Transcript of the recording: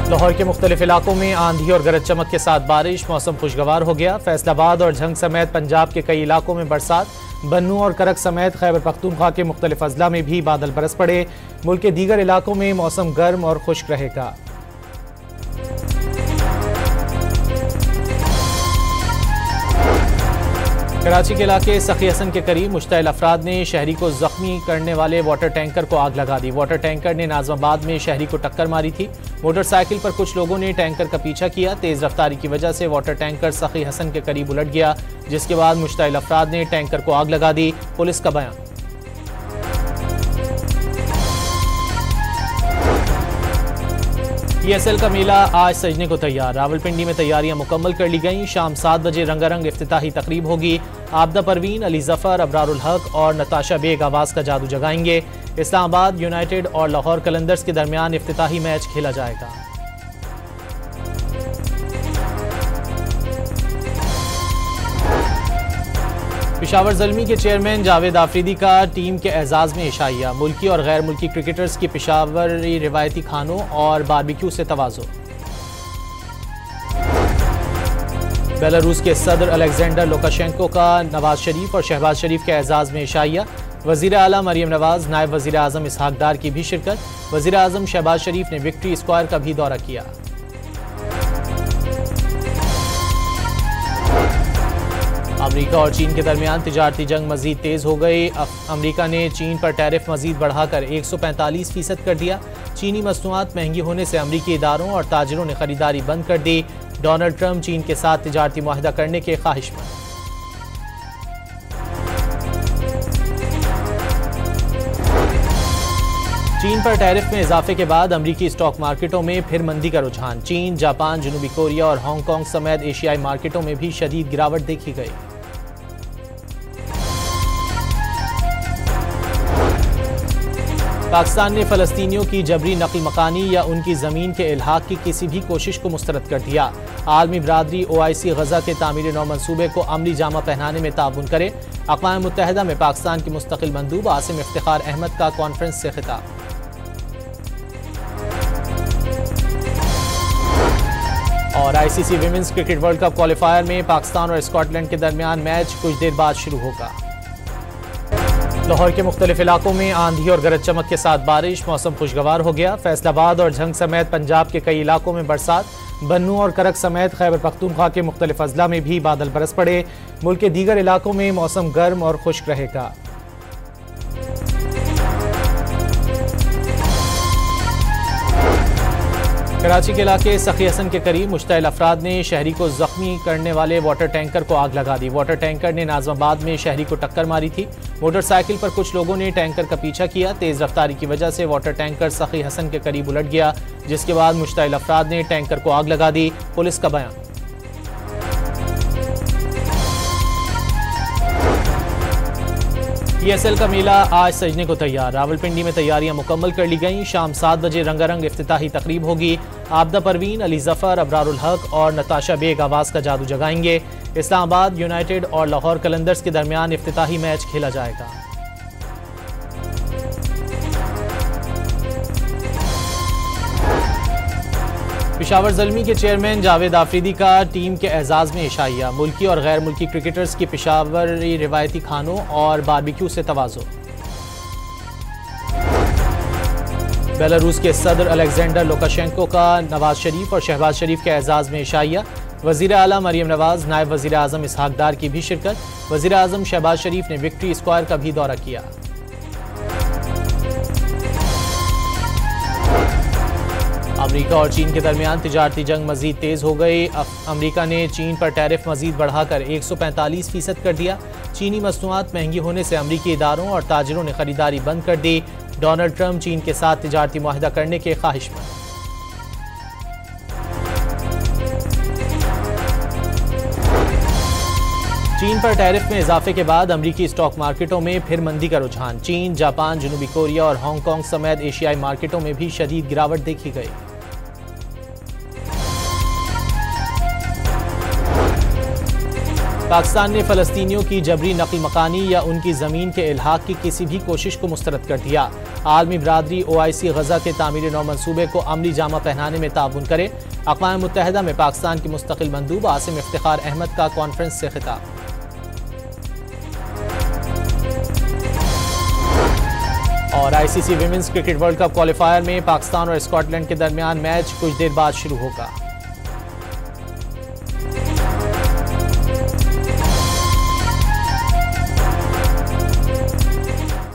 लाहौर के मुख्तलिफ इलाकों में आंधी और गरज चमक के साथ बारिश, मौसम खुशगवार हो गया। फैसलाबाद और झंग समेत पंजाब के कई इलाकों में बरसात, बन्नू और करक समेत खैबर पख्तूनख्वा के मुख्तलिफ अजला में भी बादल बरस पड़े। मुल्क के दीगर इलाकों में मौसम गर्म और खुश्क रहेगा। कराची के इलाके सखी हसन के करीब मुश्तइल अफराद ने शहरी को जख्मी करने वाले वाटर टैंकर को आग लगा दी। वाटर टैंकर ने नाजमाबाद में शहरी को टक्कर मारी थी। मोटरसाइकिल पर कुछ लोगों ने टैंकर का पीछा किया। तेज रफ्तारी की वजह से वाटर टैंकर सखी हसन के करीब उलट गया, जिसके बाद मुश्तइल अफराद ने टैंकर को आग लगा दी। पुलिस का बयान। PSL का मेला आज सजने को तैयार। रावलपिंडी में तैयारियां मुकम्मल कर ली गईं। शाम 7 बजे रंगारंग इफ्तिताही तकरीब होगी। आबदा परवीन, अली जफर, अबरारुल हक और नताशा बेग आवाज़ का जादू जगाएंगे। इस्लामाबाद यूनाइटेड और लाहौर कलंदर्स के दरमियान इफ्तिताही मैच खेला जाएगा। पेशावर ज़ल्मी के चेयरमैन जावेद आफरीदी का टीम के एजाज़ में इशाइया। मुल्की और गैर मुल्की क्रिकेटर्स की पेशावरी रिवायती खानों और बारबेक्यू से तवाज़ो। बेलारूस के सदर अलेक्जेंडर लुकाशेंको का नवाज शरीफ और शहबाज शरीफ के एजाज़ में इशाइया। वज़ीर आला मरियम नवाज, नायब वज़ीर आज़म इसहाक डार की भी शिरकत। वज़ीर आज़म शहबाज शरीफ ने विक्ट्री स्क्वायर का भी दौरा किया। अमरीका और चीन के दरमियान तिजारती जंग मजीद तेज हो गई। अमरीका ने चीन पर टैरिफ मजीद बढ़ाकर 145% कर दिया। चीनी मसनूआत महंगी होने से अमरीकी इदारों और ताजिरों ने खरीदारी बंद कर दी। डोनाल्ड ट्रंप चीन के साथ तिजारती मुआहदा करने के ख्वाहिशमंद। चीन पर टैरिफ में इजाफे के बाद अमरीकी स्टॉक मार्केटों में फिर मंदी का रुझान। चीन, जापान, जनूबी कोरिया और हांगकांग समेत एशियाई मार्केटों में भी शदीद गिरावट देखी गई। पाकिस्तान ने फ़लस्तीनियों की जबरी नकल मकानी या उनकी ज़मीन के इल्हाक की किसी भी कोशिश को मुस्तरद कर दिया। आलमी बरादरी OIC गजा के तामीर नौ मनसूबे को अमली जामा पहनाने में ताउन करे। अक़वाम मुत्तहिदा में पाकिस्तान की मुस्तकिल मंदूब आसिम इफ्तिखार अहमद का कॉन्फ्रेंस से खिताब। और ICC women's cricket world cup qualifier में पाकिस्तान और स्कॉटलैंड के दरमियान मैच कुछ देर बाद शुरू होगा। लाहौर के मुख्तलिफ इलाकों में आंधी और गरज चमक के साथ बारिश, मौसम खुशगवार हो गया। फैसलाबाद और झंग समेत पंजाब के कई इलाकों में बरसात, बन्नू और करक समेत खैबर पख्तूनख्वा के मुख्तलिफ अजला में भी बादल बरस पड़े। मुल्क के दीगर इलाकों में मौसम गर्म और खुश्क रहेगा। कराची के इलाके सखी हसन के करीब मुश्तइल अफराद ने शहरी को जख्मी करने वाले वाटर टैंकर को आग लगा दी। वाटर टैंकर ने नाजमाबाद में शहरी को टक्कर मारी थी। मोटरसाइकिल पर कुछ लोगों ने टैंकर का पीछा किया। तेज रफ्तारी की वजह से वाटर टैंकर सखी हसन के करीब उलट गया, जिसके बाद मुश्तइल अफराद ने टैंकर को आग लगा दी। पुलिस का बयान। PSL का मेला आज सजने को तैयार। रावलपिंडी में तैयारियां मुकम्मल कर ली गईं। शाम 7 बजे रंगारंग इफ्तिताही तकरीब होगी। आबदा परवीन, अली जफर, अबरारुल हक और नताशा बेग आवाज़ का जादू जगाएंगे। इस्लामाबाद यूनाइटेड और लाहौर कलंदर्स के दरमियान इफ्तिताही मैच खेला जाएगा। पेशावर ज़ल्मी के चेयरमैन जावेद आफरीदी का टीम के एजाज़ में इशाइया। मुल्की और गैर मुल्की क्रिकेटर्स की पेशावरी रिवायती खानों और बारबेक्यू से तवाज़ो। बेलारूस के सदर अलेक्जेंडर लुकाशेंको का नवाज शरीफ और शहबाज शरीफ के एजाज़ में इशाइया। वज़ीर आला मरियम नवाज, नायब वज़ीर आज़म इसहाक डार की भी शिरकत। वज़ीर आज़म शहबाज शरीफ ने विक्ट्री स्क्वायर का भी दौरा किया। अमरीका और चीन के दरमियान तिजारती जंग मजीद तेज हो गई। अमरीका ने चीन पर टैरिफ मजीद बढ़ाकर 145% कर दिया। चीनी मसनूआत महंगी होने से अमरीकी इदारों और ताजिरों ने खरीदारी बंद कर दी। डोनाल्ड ट्रंप चीन के साथ तिजारती मुआहदा करने के ख्वाहिशमंद। चीन पर टैरिफ में इजाफे के बाद अमरीकी स्टॉक मार्केटों में फिर मंदी का रुझान। चीन, जापान, जनूबी कोरिया और हांगकांग समेत एशियाई मार्केटों में भी शदीद गिरावट देखी गई। पाकिस्तान ने फ़लस्तीनियों की जबरी नकल मकानी या उनकी ज़मीन के इल्हाक की किसी भी कोशिश को मुस्तरद कर दिया। आलमी बरादरी OIC गजा के तामीर नौ मनसूबे को अमली जामा पहनाने में ताउन करे। अक़वाम मुत्तहिदा में पाकिस्तान की मुस्तकिल मंदूब आसिम इफ्तिखार अहमद का कॉन्फ्रेंस से खिताब। और ICC women's cricket world cup qualifier में पाकिस्तान और स्कॉटलैंड के दरमियान मैच कुछ देर बाद शुरू होगा।